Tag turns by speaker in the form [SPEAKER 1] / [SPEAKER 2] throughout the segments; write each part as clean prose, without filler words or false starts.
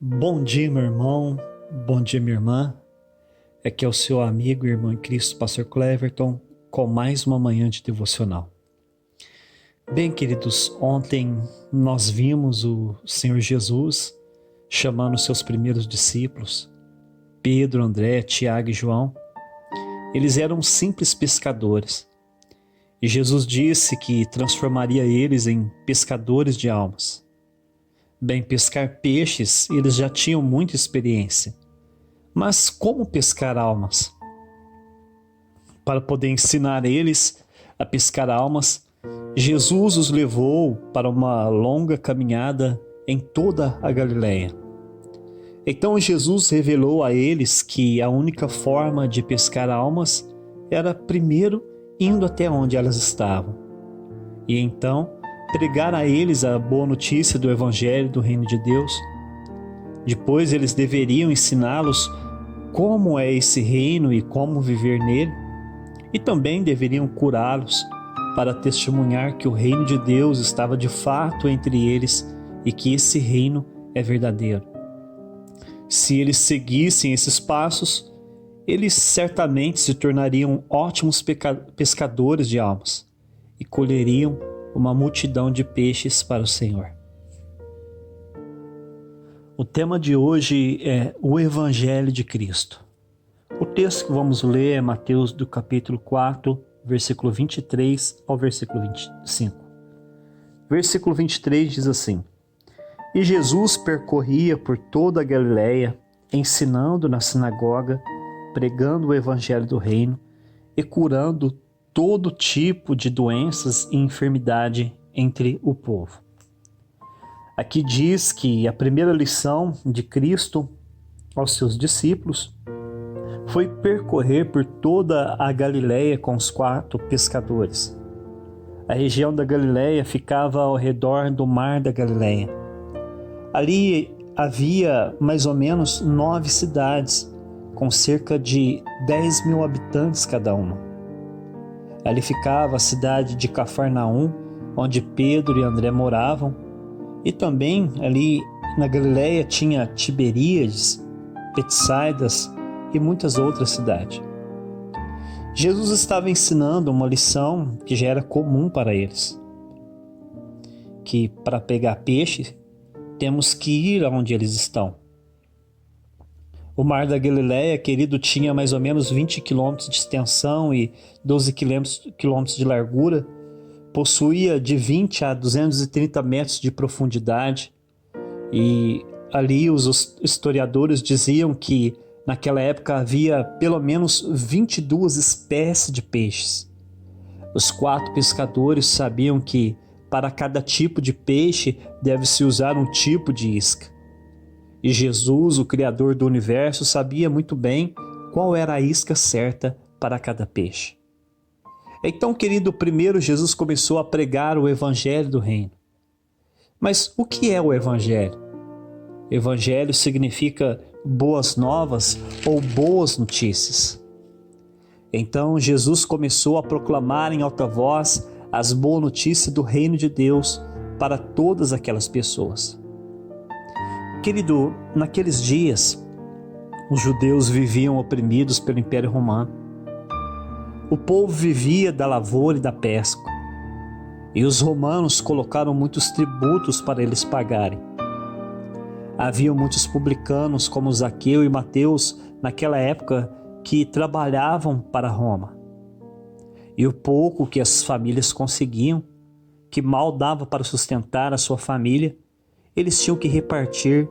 [SPEAKER 1] Bom dia, meu irmão. Bom dia, minha irmã. Aqui é o seu amigo e irmão em Cristo, Pastor Cleverton, com mais uma manhã de devocional. Bem, queridos, ontem nós vimos o Senhor Jesus chamando seus primeiros discípulos, Pedro, André, Tiago e João. Eles eram simples pescadores e Jesus disse que transformaria eles em pescadores de almas. Bem, pescar peixes, eles já tinham muita experiência. Mas como pescar almas? Para poder ensinar eles a pescar almas, Jesus os levou para uma longa caminhada em toda a Galileia. Então Jesus revelou a eles que a única forma de pescar almas era primeiro indo até onde elas estavam. E então pregar a eles a boa notícia do Evangelho do Reino de Deus. Depois eles deveriam ensiná-los como é esse reino e como viver nele, e também deveriam curá-los para testemunhar que o reino de Deus estava de fato entre eles e que esse reino é verdadeiro. Se eles seguissem esses passos, eles certamente se tornariam ótimos pescadores de almas e colheriam uma multidão de peixes para o Senhor. O tema de hoje é o Evangelho de Cristo. O texto que vamos ler é Mateus do capítulo 4, versículo 23 ao versículo 25. Versículo 23 diz assim: E Jesus percorria por toda a Galileia, ensinando na sinagoga, pregando o Evangelho do Reino e curando todo tipo de doenças e enfermidade entre o povo. Aqui diz que a primeira lição de Cristo aos seus discípulos foi percorrer por toda a Galileia com os 4 pescadores. A região da Galileia ficava ao redor do mar da Galileia. Ali havia mais ou menos 9 cidades, com cerca de 10 mil habitantes cada uma. Ali ficava a cidade de Cafarnaum, onde Pedro e André moravam, e também ali na Galileia tinha Tiberíades, Betsaidas e muitas outras cidades. Jesus estava ensinando uma lição que já era comum para eles, que para pegar peixe temos que ir aonde eles estão. O mar da Galileia, querido, tinha mais ou menos 20 quilômetros de extensão e 12 quilômetros de largura, possuía de 20 a 230 metros de profundidade, e ali os historiadores diziam que naquela época havia pelo menos 22 espécies de peixes. Os 4 pescadores sabiam que para cada tipo de peixe deve-se usar um tipo de isca. E Jesus, o Criador do universo, sabia muito bem qual era a isca certa para cada peixe. Então, querido, primeiro Jesus começou a pregar o Evangelho do Reino. Mas o que é o Evangelho? Evangelho significa boas novas ou boas notícias. Então Jesus começou a proclamar em alta voz as boas notícias do Reino de Deus para todas aquelas pessoas. Querido, naqueles dias, os judeus viviam oprimidos pelo Império Romano. O povo vivia da lavoura e da pesca, e os romanos colocaram muitos tributos para eles pagarem. Havia muitos publicanos como Zaqueu e Mateus naquela época que trabalhavam para Roma. E o pouco que as famílias conseguiam, que mal dava para sustentar a sua família, eles tinham que repartir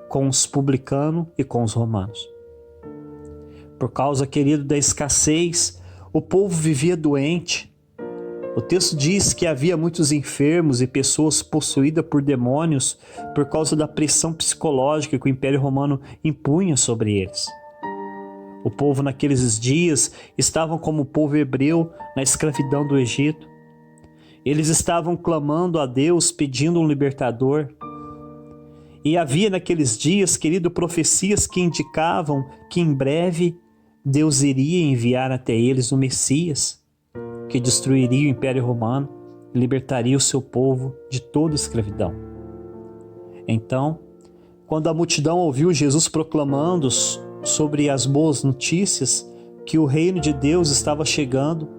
[SPEAKER 1] com os publicanos e com os romanos. Por causa, querido, da escassez, o povo vivia doente. O texto diz que havia muitos enfermos e pessoas possuídas por demônios por causa da pressão psicológica que o Império Romano impunha sobre eles. O povo naqueles dias estavam como o povo hebreu na escravidão do Egito. Eles estavam clamando a Deus, pedindo um libertador. E havia naqueles dias, querido, profecias que indicavam que em breve Deus iria enviar até eles o Messias, que destruiria o Império Romano e libertaria o seu povo de toda escravidão. Então, Quando a multidão ouviu Jesus proclamando sobre as boas notícias que o reino de Deus estava chegando,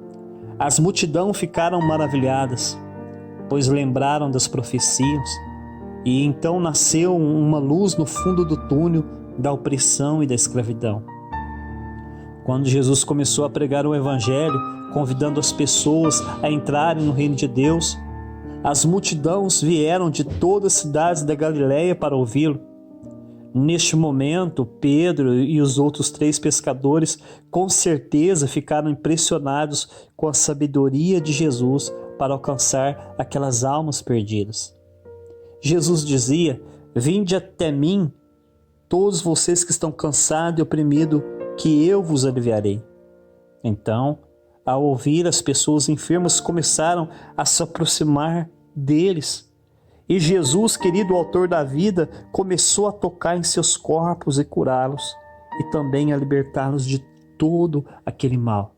[SPEAKER 1] as multidões ficaram maravilhadas, pois lembraram das profecias, e então nasceu uma luz no fundo do túnel da opressão e da escravidão. Quando Jesus começou a pregar o Evangelho, convidando as pessoas a entrarem no reino de Deus, as multidões vieram de todas as cidades da Galileia para ouvi-lo. Neste momento, Pedro e os outros 3 pescadores com certeza ficaram impressionados com a sabedoria de Jesus para alcançar aquelas almas perdidas. Jesus dizia: "Vinde até mim, todos vocês que estão cansados e oprimidos, que eu vos aliviarei." Então, ao ouvir, as pessoas enfermas começaram a se aproximar deles. E Jesus, querido autor da vida, começou a tocar em seus corpos e curá-los, e também a libertá-los de todo aquele mal.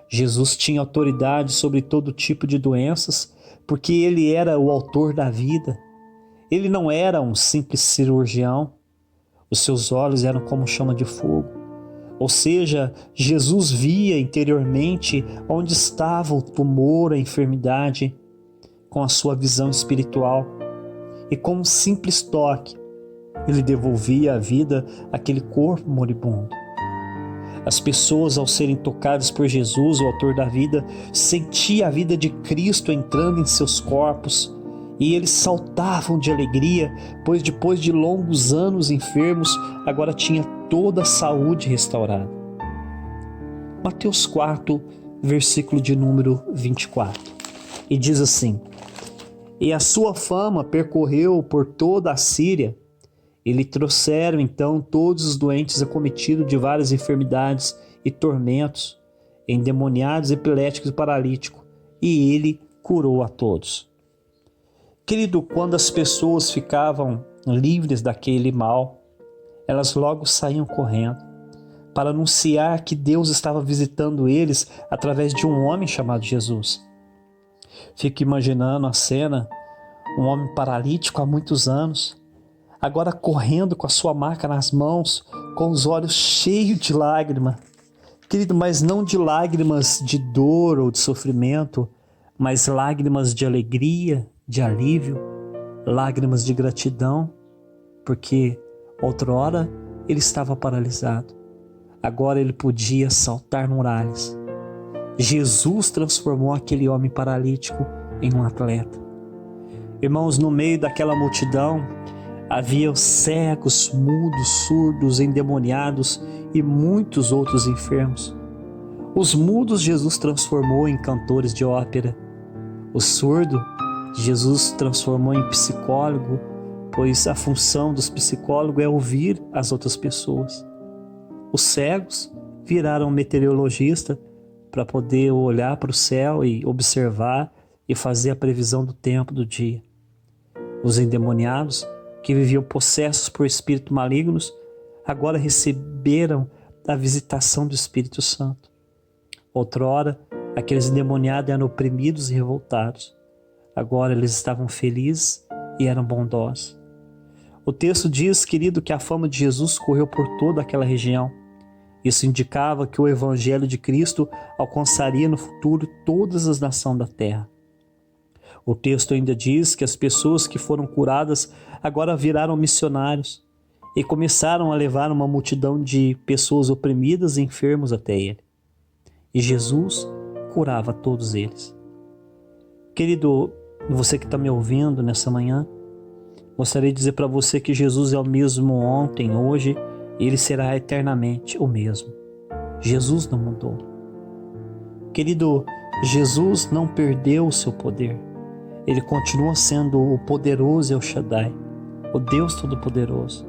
[SPEAKER 1] Jesus tinha autoridade sobre todo tipo de doenças, porque ele era o autor da vida. Ele não era um simples cirurgião. Os seus olhos eram como chama de fogo. Ou seja, Jesus via interiormente onde estava o tumor, a enfermidade, com a sua visão espiritual. E com um simples toque, ele devolvia a vida àquele corpo moribundo. As pessoas, ao serem tocadas por Jesus, o autor da vida, sentiam a vida de Cristo entrando em seus corpos, e eles saltavam de alegria, pois depois de longos anos enfermos, agora tinha toda a saúde restaurada. Mateus 4, versículo de número 24. E diz assim: "E a sua fama percorreu por toda a Síria, e lhe trouxeram então todos os doentes acometidos de várias enfermidades e tormentos, endemoniados, epiléticos e paralíticos, e ele curou a todos." Querido, quando as pessoas ficavam livres daquele mal, elas logo saíam correndo para anunciar que Deus estava visitando eles através de um homem chamado Jesus. Fico imaginando a cena, um homem paralítico há muitos anos, agora correndo com a sua maca nas mãos, com os olhos cheios de lágrimas. Querido, mas não de lágrimas de dor ou de sofrimento, mas lágrimas de alegria, de alívio, lágrimas de gratidão, porque outrora ele estava paralisado, agora ele podia saltar muralhas. Jesus transformou aquele homem paralítico em um atleta. Irmãos, no meio daquela multidão havia cegos, mudos, surdos, endemoniados e muitos outros enfermos. Os mudos Jesus transformou em cantores de ópera. O surdo Jesus transformou em psicólogo, pois a função dos psicólogos é ouvir as outras pessoas. Os cegos viraram meteorologista para poder olhar para o céu e observar e fazer a previsão do tempo do dia. Os endemoniados, que viviam possessos por espíritos malignos, agora receberam a visitação do Espírito Santo. Outrora, aqueles endemoniados eram oprimidos e revoltados. Agora eles estavam felizes e eram bondosos. O texto diz, querido, que a fama de Jesus correu por toda aquela região. Isso indicava que o Evangelho de Cristo alcançaria no futuro todas as nações da terra. O texto ainda diz que as pessoas que foram curadas agora viraram missionários e começaram a levar uma multidão de pessoas oprimidas e enfermos até ele. E Jesus curava todos eles. Querido, você que está me ouvindo nessa manhã, gostaria de dizer para você que Jesus é o mesmo ontem, hoje, e ele será eternamente o mesmo. Jesus não mudou. Querido, Jesus não perdeu o seu poder. Ele continua sendo o poderoso El Shaddai, o Deus Todo-Poderoso.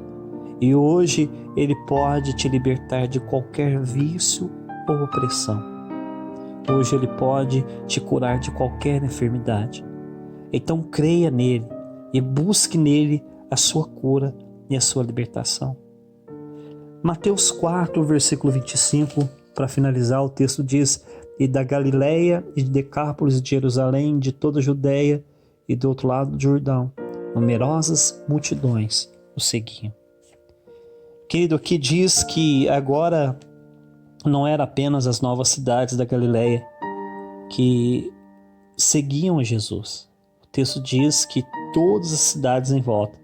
[SPEAKER 1] E hoje ele pode te libertar de qualquer vício ou opressão. Hoje ele pode te curar de qualquer enfermidade. Então creia nele e busque nele a sua cura e a sua libertação. Mateus 4, versículo 25, para finalizar, o texto diz: "E da Galileia e de Decápolis, de Jerusalém, de toda a Judéia e do outro lado do Jordão, numerosas multidões o seguiam. Querido, aqui diz que agora não era apenas as novas cidades da Galileia que seguiam a Jesus. O texto diz que todas as cidades em volta,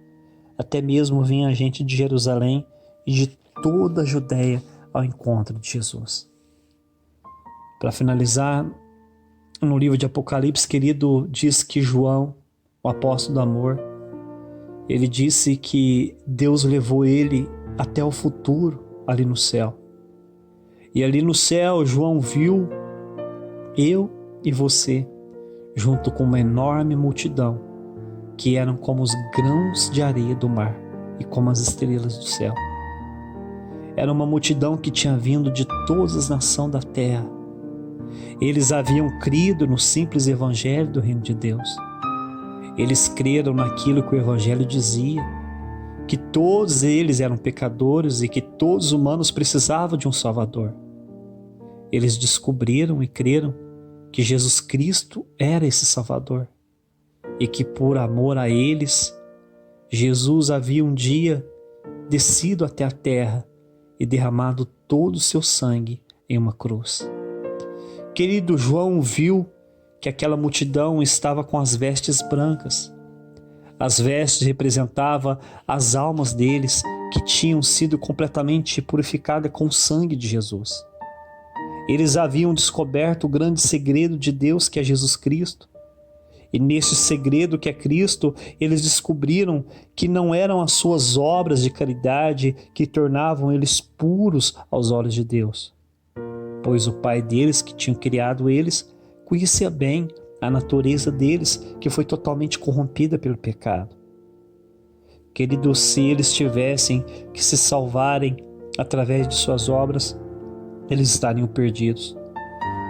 [SPEAKER 1] até mesmo vinha gente de Jerusalém e de toda a Judéia ao encontro de Jesus. Para finalizar, no livro de Apocalipse, querido, diz que João, o apóstolo do amor, ele disse que Deus levou ele até o futuro ali no céu. E ali no céu, João viu eu e você, junto com uma enorme multidão, que eram como os grãos de areia do mar e como as estrelas do céu. Era uma multidão que tinha vindo de todas as nações da terra. Eles haviam crido no simples evangelho do reino de Deus. Eles creram naquilo que o evangelho dizia, que todos eles eram pecadores e que todos os humanos precisavam de um Salvador. Eles descobriram e creram que Jesus Cristo era esse Salvador e que por amor a eles, Jesus havia um dia descido até a terra e derramado todo o seu sangue em uma cruz. Querido, João viu que aquela multidão estava com as vestes brancas. As vestes representavam as almas deles que tinham sido completamente purificadas com o sangue de Jesus. Eles haviam descoberto o grande segredo de Deus, que é Jesus Cristo. E nesse segredo que é Cristo, eles descobriram que não eram as suas obras de caridade que tornavam eles puros aos olhos de Deus, pois o Pai deles, que tinha criado eles, conhecia bem a natureza deles, que foi totalmente corrompida pelo pecado. Queridos, se eles tivessem que se salvarem através de suas obras, eles estariam perdidos,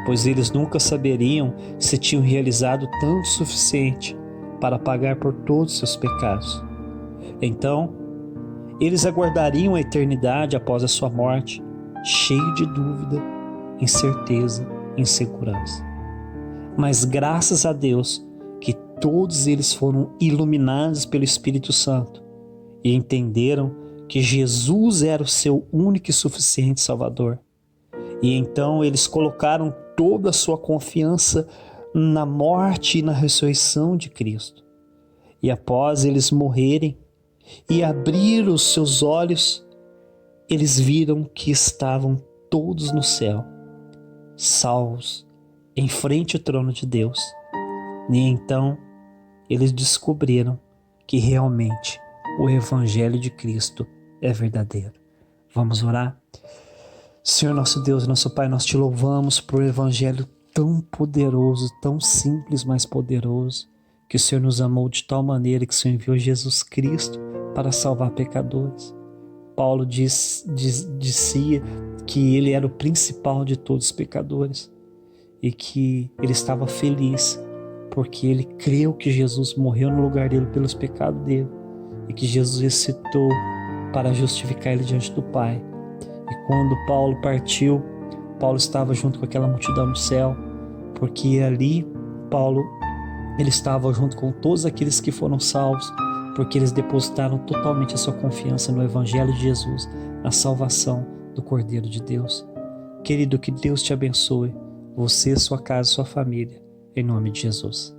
[SPEAKER 1] pois eles nunca saberiam se tinham realizado tanto o suficiente para pagar por todos os seus pecados. Então, eles aguardariam a eternidade após a sua morte, cheio de dúvida, incerteza e insegurança. Mas graças a Deus que todos eles foram iluminados pelo Espírito Santo e entenderam que Jesus era o seu único e suficiente Salvador. E então eles colocaram toda a sua confiança na morte e na ressurreição de Cristo. E após eles morrerem e abrir os seus olhos, eles viram que estavam todos no céu, salvos, em frente ao trono de Deus. E então eles descobriram que realmente o Evangelho de Cristo é verdadeiro. Vamos orar? Senhor nosso Deus, nosso Pai, nós te louvamos por um Evangelho tão poderoso, tão simples, mas poderoso, que o Senhor nos amou de tal maneira que o Senhor enviou Jesus Cristo para salvar pecadores. Paulo dizia que ele era o principal de todos os pecadores e que ele estava feliz porque ele creu que Jesus morreu no lugar dele pelos pecados dele e que Jesus ressuscitou para justificar ele diante do Pai. E quando Paulo partiu, Paulo estava junto com aquela multidão no céu, porque ali ele estava junto com todos aqueles que foram salvos, porque eles depositaram totalmente a sua confiança no Evangelho de Jesus, na salvação do Cordeiro de Deus. Querido, que Deus te abençoe, você, sua casa e sua família, em nome de Jesus.